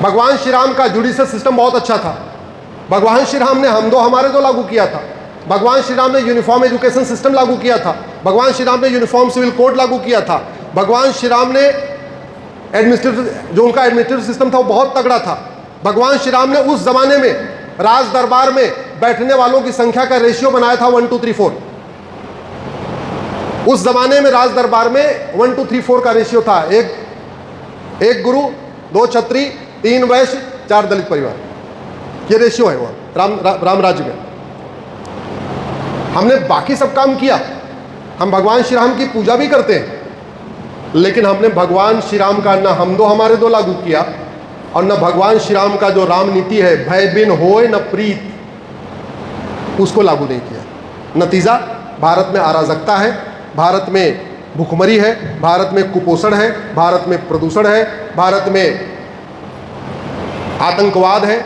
भगवान श्री राम का judicial system बहुत अच्छा था। भगवान श्री राम ने हम दो हमारे दो लागू किया था। भगवान श्री राम ने यूनिफॉर्म एजुकेशन सिस्टम लागू किया था। भगवान श्री राम ने यूनिफॉर्म सिविल कोड लागू किया था। भगवान श्री राम ने एडमिनिस्ट्रेटिव, जो उनका एडमिनिस्ट्रेटिव सिस्टम था वो बहुत तगड़ा था। भगवान श्री राम ने उस जमाने में राज दरबार में बैठने वालों की संख्या का रेशियो बनाया था 1 2 3 4। उस जमाने में राज दरबार में 1 2 3 4 का रेशियो था। एक गुरु, 2 छत्री, 3 वैश्य, 4 दलित परिवार, ये रेशियो है वहां राम राज्य में। हमने बाकी सब काम किया, हम भगवान श्री राम की पूजा भी करते हैं, लेकिन हमने भगवान श्री राम का न हम दो हमारे दो लागू किया और न भगवान श्री राम का जो राम नीति है, भय बिन होए न प्रीत, उसको लागू नहीं किया। नतीजा, भारत में अराजकता है, भारत में भूखमरी है, भारत में कुपोषण है, भारत में प्रदूषण है, भारत में आतंकवाद है।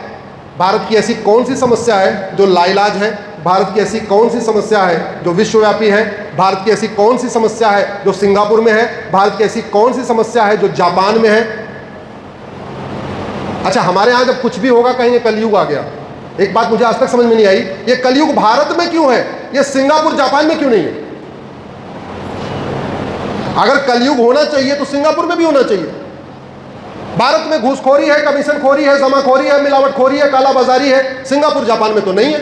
भारत की ऐसी कौन सी समस्या है जो लाइलाज है? भारत की ऐसी कौन सी समस्या है जो विश्वव्यापी है? भारत की ऐसी कौन सी समस्या है जो सिंगापुर में है? भारत की ऐसी कौन सी समस्या है जो जापान में है? अच्छा, हमारे यहां जब कुछ भी होगा कहेंगे कलयुग आ गया। एक बात मुझे आज तक समझ में नहीं आई, ये कलयुग भारत में क्यों है, ये सिंगापुर जापान में क्यों नहीं है? अगर कलयुग होना चाहिए तो सिंगापुर में भी होना चाहिए। भारत में घूसखोरी है, कमीशनखोरी है, जमाखोरी है, मिलावटखोरी है, कालाबाजारी है, सिंगापुर जापान में तो नहीं है।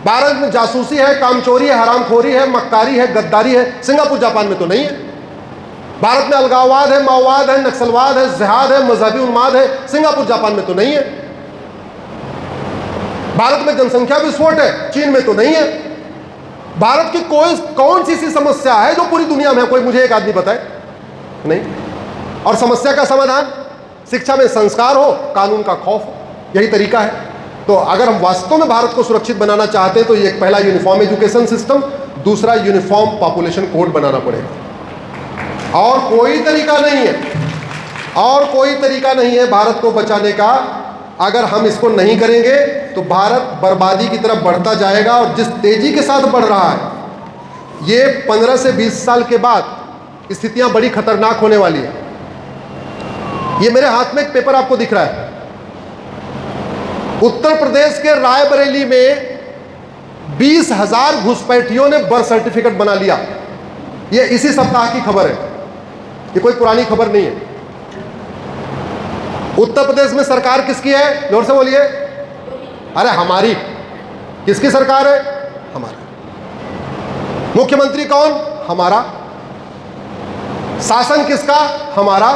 भारत में जासूसी है, कामचोरी है, हरामखोरी है, मक्कारी है, गद्दारी है, सिंगापुर जापान में तो नहीं है। भारत में अलगाववाद है, माओवाद है, नक्सलवाद है, जिहाद है, मजहबी उन्माद है, सिंगापुर जापान में तो नहीं है। भारत में जनसंख्या विस्फोट है, चीन में तो नहीं है। भारत की कोई कौन सी समस्या है जो पूरी दुनिया में है? कोई मुझे एक आदमी बताए नहीं। और समस्या का समाधान, शिक्षा में संस्कार हो, कानून का खौफ हो, यही तरीका है। तो अगर हम वास्तव में भारत को सुरक्षित बनाना चाहते हैं तो ये पहला यूनिफॉर्म एजुकेशन सिस्टम, दूसरा यूनिफॉर्म पॉपुलेशन कोड बनाना पड़ेगा। और कोई तरीका नहीं है, और कोई तरीका नहीं है भारत को बचाने का। अगर हम इसको नहीं करेंगे तो भारत बर्बादी की तरफ बढ़ता जाएगा। और जिस तेजी के साथ बढ़ रहा है, ये 15 से 20 साल के बाद स्थितियां बड़ी खतरनाक होने वाली है। ये मेरे हाथ में एक पेपर आपको दिख रहा है। उत्तर प्रदेश के रायबरेली में 20,000 घुसपैठियों ने बर्थ सर्टिफिकेट बना लिया। ये इसी सप्ताह की खबर है, ये कोई पुरानी खबर नहीं है। उत्तर प्रदेश में सरकार किसकी है? जोर से बोलिए। अरे हमारी। किसकी सरकार है? हमारी। मुख्यमंत्री कौन? हमारा। शासन किसका? हमारा।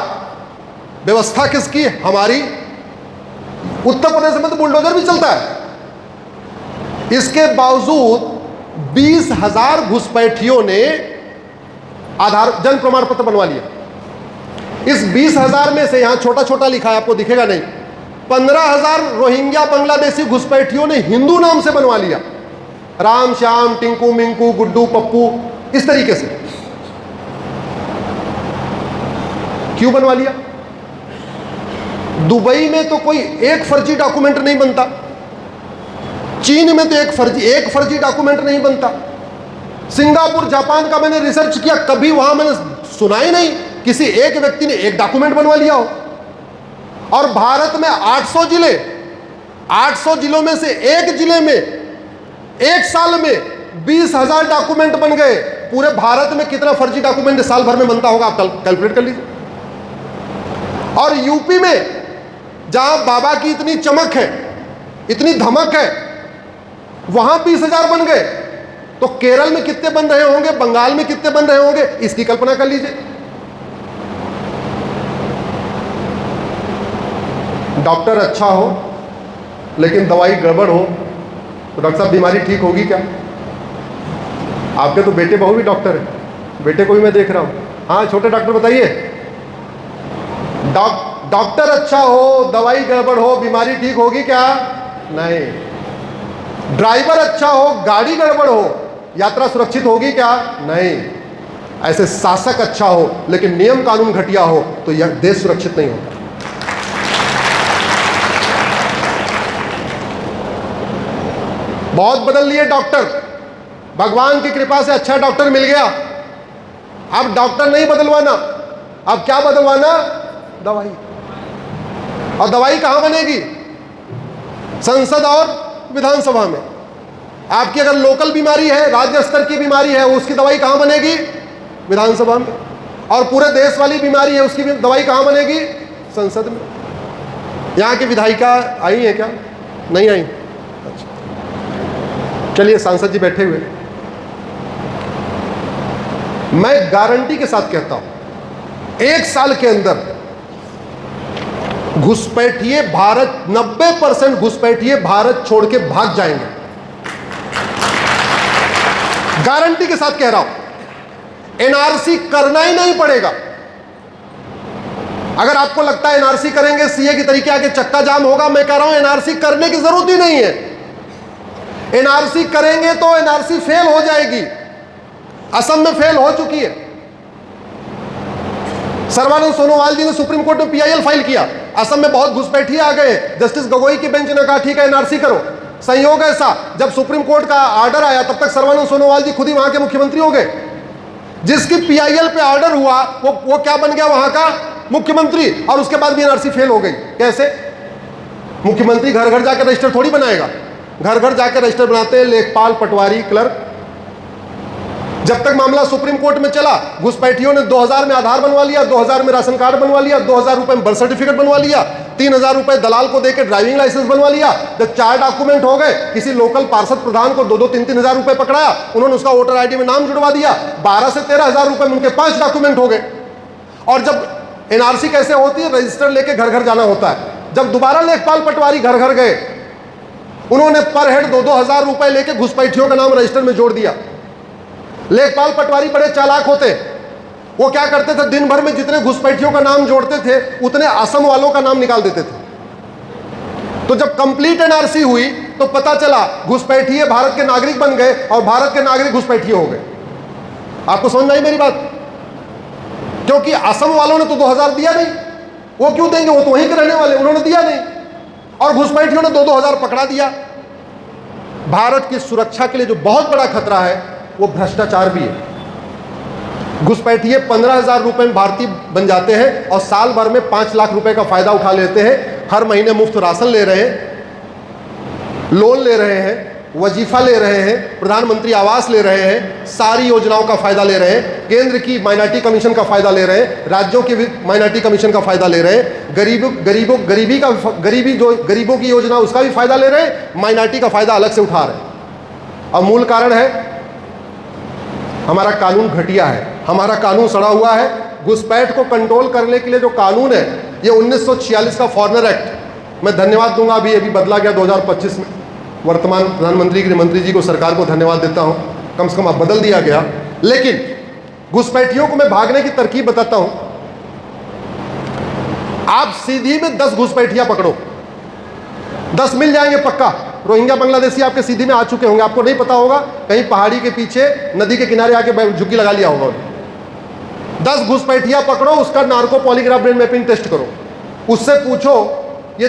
व्यवस्था किसकी? हमारी। उत्तर प्रदेश में तो बुलडोजर भी चलता है। इसके बावजूद 20,000 घुसपैठियों ने आधार जन प्रमाण पत्र बनवा लिया। इस 20,000 में से, यहां छोटा छोटा लिखा है, आपको दिखेगा नहीं, 15,000 रोहिंग्या बांग्लादेशी घुसपैठियों ने हिंदू नाम से बनवा लिया। राम, श्याम, टिंकू, मिंकू, गुड्डू, पप्पू, इस तरीके से। क्यों बनवा लिया? दुबई में तो कोई एक फर्जी डॉक्यूमेंट नहीं बनता, चीन में तो एक फर्जी डॉक्यूमेंट नहीं बनता, सिंगापुर, जापान का मैंने रिसर्च किया, कभी वहां मैंने सुना ही नहीं किसी एक व्यक्ति ने एक डॉक्यूमेंट बनवा लिया हो। और भारत में 800 जिले, 800 जिलों में से एक जिले में एक साल में 20,000 डॉक्यूमेंट बन गए। पूरे भारत में कितना फर्जी डॉक्यूमेंट साल भर में बनता होगा, आप कैलकुलेट कर लीजिए। और यूपी में जहां बाबा की इतनी चमक है, इतनी धमक है, वहां 20,000 बन गए। तो केरल में कितने बन रहे होंगे, बंगाल में कितने बन रहे होंगे, इसकी कल्पना कर लीजिए। डॉक्टर अच्छा हो लेकिन दवाई गड़बड़ हो तो डॉक्टर साहब बीमारी ठीक होगी क्या? आपके तो बेटे बहू भी डॉक्टर है, बेटे को भी मैं देख रहा हूं। हाँ, छोटे डॉक्टर बताइए। डॉक्टर अच्छा हो, दवाई गड़बड़ हो, बीमारी ठीक होगी क्या? नहीं। ड्राइवर अच्छा हो, गाड़ी गड़बड़ हो, यात्रा सुरक्षित होगी क्या? नहीं। ऐसे शासक अच्छा हो लेकिन नियम कानून घटिया हो तो यह देश सुरक्षित नहीं होता। बहुत बदल लिए डॉक्टर, भगवान की कृपा से अच्छा डॉक्टर मिल गया। अब डॉक्टर नहीं बदलवाना, अब क्या बदलवाना? दवाई। और दवाई कहां बनेगी? संसद और विधानसभा में। आपकी अगर लोकल बीमारी है, राज्य स्तर की बीमारी है, उसकी दवाई कहां बनेगी? विधानसभा में। और पूरे देश वाली बीमारी है, उसकी दवाई कहां बनेगी? संसद में। यहां की विधायिका आई है क्या? नहीं आई? अच्छा, चलिए सांसद जी बैठे हुए, मैं गारंटी के साथ कहता हूं 1 साल के अंदर घुसपैठिए भारत 90% घुसपैठिए भारत छोड़ के भाग जाएंगे। गारंटी के साथ कह रहा हूं। एनआरसी करना ही नहीं पड़ेगा। अगर आपको लगता है एनआरसी करेंगे सीए की तरीके आके चक्का जाम होगा, मैं कह रहा हूं एनआरसी करने की जरूरत ही नहीं है। एनआरसी करेंगे तो एनआरसी फेल हो जाएगी। असम में फेल हो चुकी है। सर्बानंद सोनोवाल जी ने सुप्रीम कोर्ट में पीआईएल फाइल किया। असम में बहुत घुसपैठिए आ गए। जस्टिस गगोई की बेंच ने कहा ठीक है एनआरसी करो। संयोग ऐसा, जब सुप्रीम कोर्ट का ऑर्डर आया तब तक सर्बानंद सोनोवाल जी खुद ही वहां के मुख्यमंत्री हो गए। जिसकी पीआईएल पे ऑर्डर हुआ वो क्या बन गया? वहां का मुख्यमंत्री। और उसके बाद भी एनआरसी फेल हो गई। कैसे? मुख्यमंत्री घर घर जाकर रजिस्टर थोड़ी बनाएगा। घर घर जाकर रजिस्टर बनाते हैं लेखपाल, पटवारी, क्लर्क। जब तक मामला सुप्रीम कोर्ट में चला, घुसपैठियों ने 2000 में आधार बनवा लिया, 2000 में राशन कार्ड बनवा लिया, 2000 रुपए में बर्थ सर्टिफिकेट बनवा लिया, 3000 रुपए दलाल को देकर ड्राइविंग लाइसेंस बनवा लिया। जब 4 डॉक्यूमेंट हो गए, किसी लोकल पार्षद प्रधान को 2-3 हजार रुपए पकड़ाया, उन्होंने उसका वोटर आईडी में नाम जुड़वा दिया। 12 से 13 हजार रुपए में उनके 5 डॉक्यूमेंट हो गए। और जब एनआरसी कैसे होती है? रजिस्टर लेके घर घर जाना होता है। जब दोबारा लेखपाल पटवारी घर घर गए, उन्होंने पर हेड 2-2 हजार रुपए लेके घुसपैठियों का नाम रजिस्टर में जोड़ दिया। लेखपाल पटवारी बड़े चालाक होते, वो क्या करते थे? दिन भर में जितने घुसपैठियों का नाम जोड़ते थे उतने असम वालों का नाम निकाल देते थे। तो जब कंप्लीट एनआरसी हुई तो पता चला घुसपैठिए भारत के नागरिक बन गए और भारत के नागरिक घुसपैठिए हो गए। आपको समझ में आई मेरी बात? क्योंकि असम वालों ने तो 2000 दिया नहीं। वो क्यों देंगे? वो तो वहीं के रहने वाले, उन्होंने दिया नहीं। और घुसपैठियों ने 2-2 हजार पकड़ा दिया। भारत की सुरक्षा के लिए जो बहुत बड़ा खतरा है वो भ्रष्टाचार भी है। घुसपैठिए 15,000 रुपए में भारतीय बन जाते हैं और साल भर में 5 लाख रुपए का फायदा उठा लेते हैं। हर महीने मुफ्त राशन ले रहे हैं, लोन ले रहे हैं, वजीफा ले रहे हैं, प्रधानमंत्री आवास ले रहे हैं, सारी योजनाओं का फायदा ले रहे हैं, केंद्र की माइनॉरिटी कमीशन का फायदा ले रहे हैं, राज्यों की भी माइनॉरिटी कमीशन का फायदा ले रहे हैं, गरीबों की योजना उसका भी फायदा ले रहे हैं, माइनॉरिटी का फायदा अलग से उठा रहे हैं। और मूल कारण है हमारा कानून घटिया है, हमारा कानून सड़ा हुआ है। घुसपैठ को कंट्रोल करने के लिए जो कानून है ये 1946 का फॉरेनर एक्ट, मैं धन्यवाद दूंगा, अभी बदला गया 2025 में। वर्तमान प्रधानमंत्री गृह मंत्री जी को, सरकार को धन्यवाद देता हूं, कम से कम अब बदल दिया गया। लेकिन घुसपैठियों को मैं भागने की तरकीब बताता हूं। आप सीधी में 10 घुसपैठियां पकड़ो, 10 मिल जाएंगे पक्का। रोहिंग्या बांग्लादेशी आपके सीधी में आ चुके होंगे, आपको नहीं पता होगा, कहीं पहाड़ी के पीछे नदी के किनारे आके झुग्गी लगा लिया होगा। 10 घुसपैठियां पकड़ो, उसका narco polygraph brain mapping test करो, उससे पूछो ये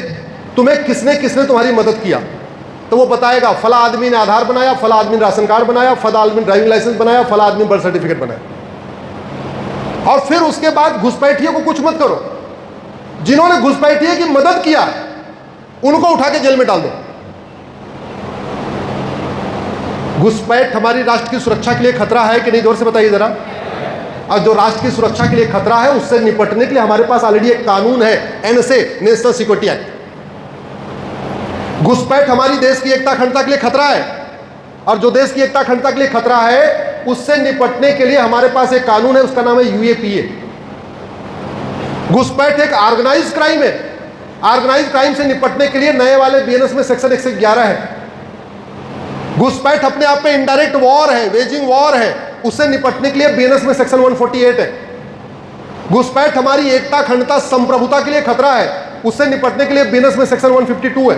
तुम्हें किसने तुम्हारी मदद किया, तो वो बताएगा फला आदमी ने आधार बनाया, फला आदमी ने राशन कार्ड बनाया, फला आदमी ने ड्राइविंग लाइसेंस बनाया, फला आदमी ने बर्थ सर्टिफिकेट बनाया। और फिर उसके बाद घुसपैठियों को कुछ मत करो, जिन्होंने घुसपैठियों की मदद किया उनको उठा के जेल में डाल दो। घुसपैठ हमारी राष्ट्र की सुरक्षा के लिए खतरा है कि नहीं? जोर से बताइए जरा। और जो राष्ट्र की सुरक्षा के लिए खतरा है उससे निपटने के लिए हमारे पास ऑलरेडी एक कानून है, एनएसए, नेशनल सिक्योरिटी एक्ट। घुसपैठ हमारी देश की एकता अखंडता के लिए खतरा है, और जो देश की एकता अखंडता के लिए खतरा है उससे निपटने के लिए हमारे पास एक कानून है, उसका नाम है यूएपीए। घुसपैठ एक ऑर्गेनाइज्ड क्राइम है। ऑर्गेनाइज्ड क्राइम से निपटने के लिए नए वाले बीएनएस में सेक्शन 111 है। घुसपैठ अपने आप में इनडायरेक्ट वॉर है, वेजिंग वॉर है, उससे निपटने के लिए बीएनएस में सेक्शन 148 है। घुसपैठ हमारी एकता अखंडता संप्रभुता के लिए खतरा है, उससे निपटने के लिए बीएनएस में सेक्शन 152 है।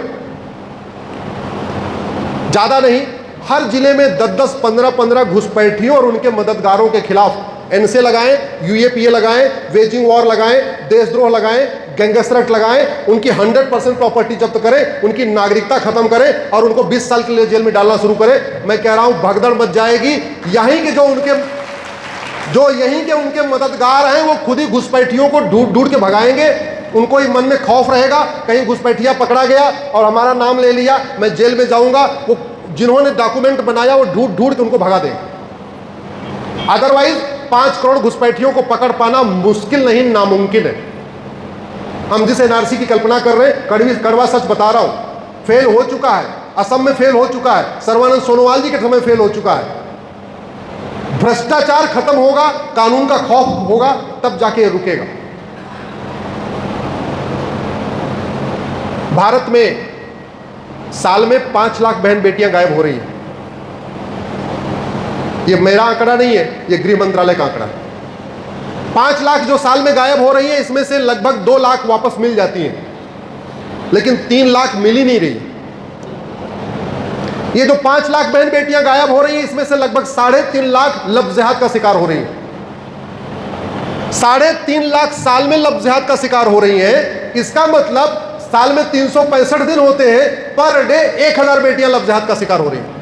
ज्यादा नहीं, हर जिले में 10-10, 15-15 घुसपैठियों और उनके मददगारों के खिलाफ एनएसए लगाएं, यूएपीए लगाएं, वेजिंग वॉर लगाएं, देशद्रोह लगाएं, गैंगस्टर एक्ट लगाएं, उनकी 100% प्रॉपर्टी जब्त करें, उनकी नागरिकता खत्म करें और उनको 20 साल के लिए जेल में डालना शुरू करें। मैं कह रहा हूं भगदड़ मच जाएगी। यहीं के उनके मददगार हैं वो खुद ही घुसपैठियों को ढूंढ के भगाएंगे, उनको ही मन में खौफ रहेगा कहीं घुसपैठिया पकड़ा गया और हमारा नाम ले लिया, मैं जेल में जाऊंगा। वो जिन्होंने डॉक्यूमेंट बनाया वो ढूंढ ढूंढ के उनको भगा देंगे। अदरवाइज 5 करोड़ घुसपैठियों को पकड़ पाना मुश्किल नहीं, नामुमकिन है। हम जिस एनआरसी की कल्पना कर रहे हैं, कड़वा सच बता रहा हूं, फेल हो चुका है। असम में फेल हो चुका है, सर्बानंद सोनोवाल जी के समय फेल हो चुका है। भ्रष्टाचार खत्म होगा, कानून का खौफ होगा, तब जाके रुकेगा। भारत में साल में 5 लाख बहन बेटियां गायब हो रही हैं। ये मेरा आंकड़ा नहीं है, ये गृह मंत्रालय का आंकड़ा है। 5 लाख जो साल में गायब हो रही है, इसमें से लगभग 2 लाख वापस मिल जाती हैं, लेकिन 3 लाख मिल ही नहीं रही। ये जो 5 लाख बहन बेटियां गायब हो रही हैं, इसमें से लगभग 3.5 लाख लफ्ज़-ए-जिहाद का शिकार हो रही हैं। 3.5 लाख साल में लफ्ज़-ए-जिहाद का शिकार हो रही हैं। इसका मतलब साल में 365 दिन होते हैं, पर डे 1000 बेटियां लफ्ज़-ए-जिहाद का शिकार हो रही हैं।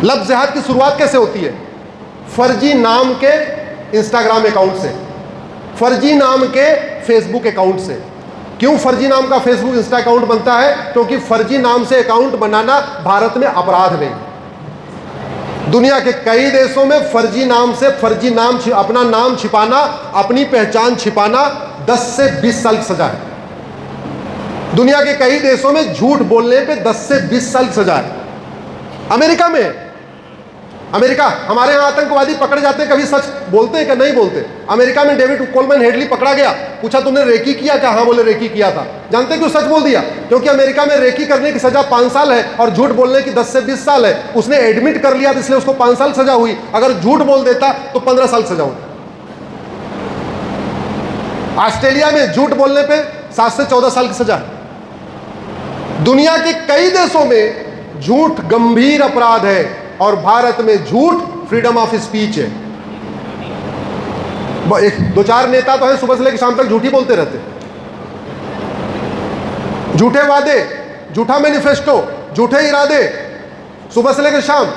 लफ्ज़-ए-जिहाद की शुरुआत कैसे होती है? फर्जी नाम के इंस्टाग्राम अकाउंट से, फर्जी नाम के फेसबुक अकाउंट से। क्यों फर्जी नाम का फेसबुक इंस्टा अकाउंट बनता है? क्योंकि फर्जी नाम से अकाउंट बनाना भारत में अपराध नहीं। दुनिया के कई देशों में फर्जी नाम से अपना नाम छिपाना, अपनी पहचान छिपाना 10 से 20 साल की सजा है। दुनिया के कई देशों में झूठ बोलने पे 10 से 20 साल की सजा है। अमेरिका में, हमारे यहाँ आतंकवादी पकड़े जाते हैं, कभी सच बोलते हैं क्या? नहीं बोलते। अमेरिका में डेविड कोलमैन हेडली पकड़ा गया, पूछा तुमने रेकी किया क्या? हाँ बोले रेकी किया था। जानते हैं क्यों सच बोल दिया? क्योंकि अमेरिका में रेकी करने की सजा 5 साल है और झूठ बोलने की 10 से 20 साल है। उसने एडमिट कर लिया, इसलिए उसको 5 साल सजा हुई। अगर झूठ बोल देता तो 15 साल सजा हुई। ऑस्ट्रेलिया में झूठ बोलने पे 7 से 14 साल की सजा है। दुनिया के कई देशों में झूठ गंभीर अपराध है और भारत में झूठ फ्रीडम ऑफ स्पीच है। 2-4 नेता तो हैं, सुबह से लेकर शाम तक झूठी बोलते रहते, झूठे वादे, झूठा मैनिफेस्टो, झूठे इरादे, सुबह से लेकर शाम।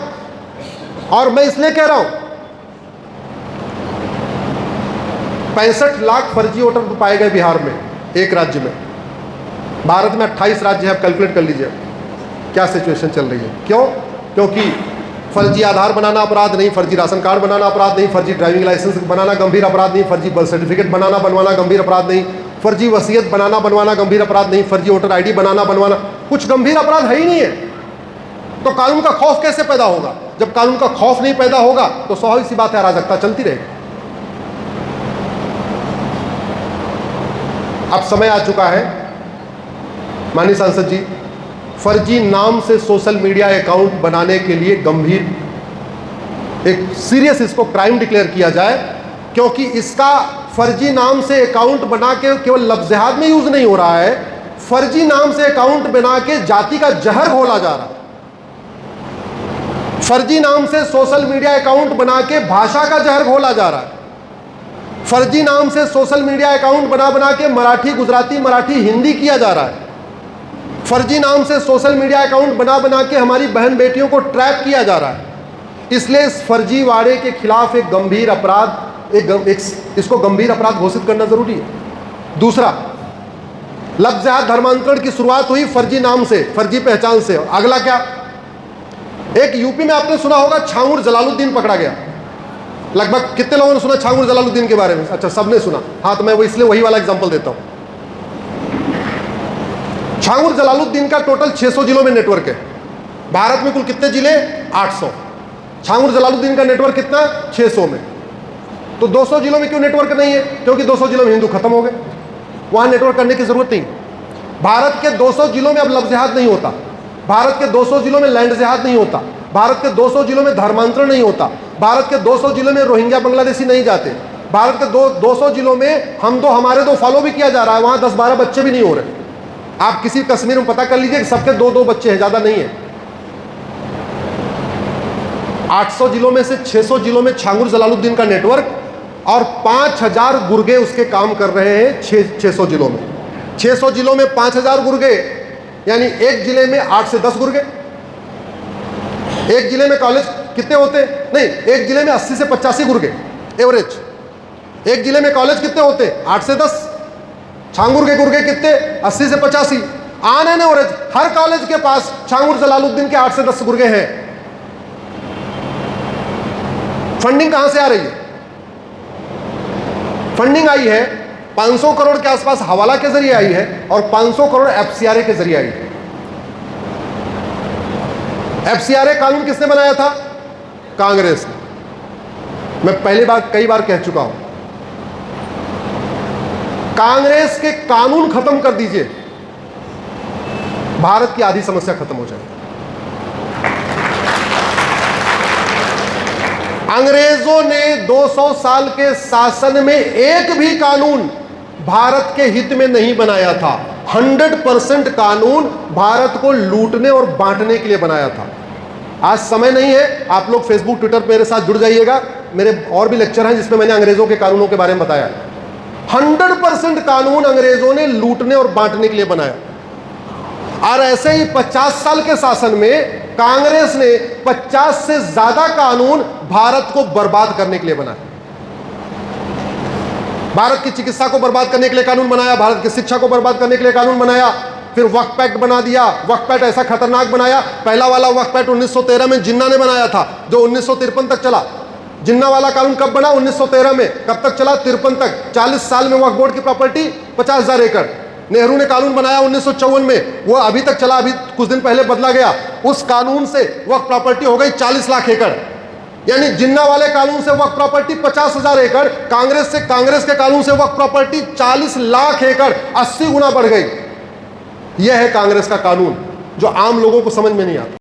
और मैं इसलिए कह रहा हूं, 65 लाख फर्जी वोटर पाए गए बिहार में, एक राज्य में। भारत में 28 राज्य है, आप कैलकुलेट कर लीजिए क्या सिचुएशन चल रही है। क्यों? क्योंकि फर्जी आधार बनाना अपराध नहीं, फर्जी राशन कार्ड बनाना अपराध नहीं, फर्जी ड्राइविंग लाइसेंस बनाना गंभीर अपराध नहीं, फर्जी बर्थ सर्टिफिकेट बनवाना गंभीर अपराध नहीं, फर्जी वसीयत बनवाना गंभीर अपराध नहीं, फर्जी वोटर आईडी बनवाना कुछ गंभीर अपराध है ही नहीं है। तो कानून का खौफ कैसे पैदा होगा? जब कानून का खौफ नहीं पैदा होगा तो स्वाभाविक सी बात है, अराजकता चलती रहेगी। अब समय आ चुका है माननीय सांसद जी, फर्जी नाम से सोशल मीडिया अकाउंट बनाने के लिए गंभीर एक सीरियस इसको क्राइम डिक्लेयर किया जाए। क्योंकि इसका फर्जी नाम से अकाउंट बना के केवल लफ्ज़-ए-जिहाद में यूज नहीं हो रहा है, फर्जी नाम से अकाउंट बना के जाति का जहर घोला जा रहा है। फर्जी नाम से सोशल मीडिया अकाउंट बना के भाषा का जहर घोला जा रहा है। फर्जी नाम से सोशल मीडिया अकाउंट बना के मराठी, गुजराती, मराठी, हिंदी किया जा रहा है। फर्जी नाम से सोशल मीडिया अकाउंट बना के हमारी बहन बेटियों को ट्रैप किया जा रहा है। इसलिए इस फर्जीवाड़े के खिलाफ एक गंभीर अपराध, इसको गंभीर अपराध घोषित करना जरूरी है। दूसरा, लफ्ज़-ए-जिहाद धर्मांतरण की शुरुआत हुई फर्जी नाम से, फर्जी पहचान से। अगला क्या? एक यूपी में आपने सुना होगा, छांगुर जलालुद्दीन पकड़ा गया। लगभग कितने लोगों ने सुना छांगुर जलालुद्दीन के बारे में? अच्छा, सबने सुना। हाँ, तो मैं वो इसलिए वही वाला एग्जांपल देता हूं। छांगुर जलालुद्दीन का टोटल 600 जिलों में नेटवर्क है। भारत में कुल कितने जिले? 800। छांगुर जलालुद्दीन का नेटवर्क कितना? 600 में। तो 200 जिलों में क्यों नेटवर्क नहीं है? क्योंकि 200 जिलों में हिंदू खत्म हो गए, वहां नेटवर्क करने की जरूरत नहीं। भारत के 200 जिलों में अब लफ्ज़-ए-जिहाद नहीं होता, भारत के 200 जिलों में लैंड-जिहाद नहीं होता, भारत के 200 जिलों में धर्मांतरण नहीं होता, भारत के 200 जिलों में रोहिंग्या बांग्लादेशी नहीं जाते, भारत के 200 जिलों में हमारे दो फॉलो भी किया जा रहा है, वहां 10-12 बच्चे भी नहीं हो रहे। आप किसी कश्मीर में पता कर लीजिए कि सबके 2-2 बच्चे हैं, ज्यादा नहीं है। 800 जिलों में से 600 जिलों में छांगुर जलालुद्दीन का नेटवर्क और 5000 गुर्गे उसके काम कर रहे हैं 600 जिलों में। 600 जिलों में 5000 गुर्गे, यानी एक जिले में 8 से 10 गुर्गे। एक जिले में कॉलेज कितने होते हैं? नहीं, एक जिले में 80 से 85 गुर्गे एवरेज। एक जिले में कॉलेज कितने होते हैं? 8 से 10। छांगुर के गुर्गे कितने? 80 से 85। On an average her college के पास छांगुर जलालुद्दीन के 8 से 10 गुर्गे हैं। फंडिंग कहां से आ रही है? फंडिंग आई है 500 करोड़ के आसपास हवाला के जरिए आई है और 500 करोड़ एफसीआरए के जरिए आई है। एफसीआरए कानून किसने बनाया था? कांग्रेस ने। मैं पहली बार कई बार कह चुका हूं, कांग्रेस के कानून खत्म कर दीजिए, भारत की आधी समस्या खत्म हो जाएगी। अंग्रेजों ने 200 साल के शासन में एक भी कानून भारत के हित में नहीं बनाया था। 100% कानून भारत को लूटने और बांटने के लिए बनाया था। आज समय नहीं है, आप लोग फेसबुक ट्विटर मेरे साथ जुड़ जाइएगा, मेरे और भी लेक्चर हैं जिसमें मैंने अंग्रेजों के कानूनों के बारे में बताया। 100% कानून अंग्रेजों ने लूटने और बांटने के लिए बनाया। और ऐसे ही 50 साल के शासन में कांग्रेस ने 50 से ज्यादा कानून भारत को बर्बाद करने के लिए बनाया। भारत की चिकित्सा को बर्बाद करने के लिए कानून बनाया, भारत की शिक्षा को बर्बाद करने के लिए कानून बनाया, फिर वक्फ एक्ट बना दिया। वक्फ एक्ट ऐसा खतरनाक बनाया, पहला वाला वक्फ एक्ट 1913 में जिन्ना ने बनाया था, जो 1953 तक चला। जिन्ना वाला कानून कब बना? 1913 में। कब तक चला? 53 तक। 40 साल में वक्फ बोर्ड की प्रॉपर्टी 50,000 एकड़। नेहरू ने कानून बनाया 1954 में, वो अभी तक चला, अभी कुछ दिन पहले बदला गया। उस कानून से वक्फ प्रॉपर्टी हो गई 40 लाख एकड़। यानी जिन्ना वाले कानून से वक्फ प्रॉपर्टी 50,000 एकड़, कांग्रेस के कानून से वक्फ प्रॉपर्टी 40 लाख एकड़, 80 गुना बढ़ गई। यह है कांग्रेस का कानून, जो आम लोगों को समझ में नहीं आता।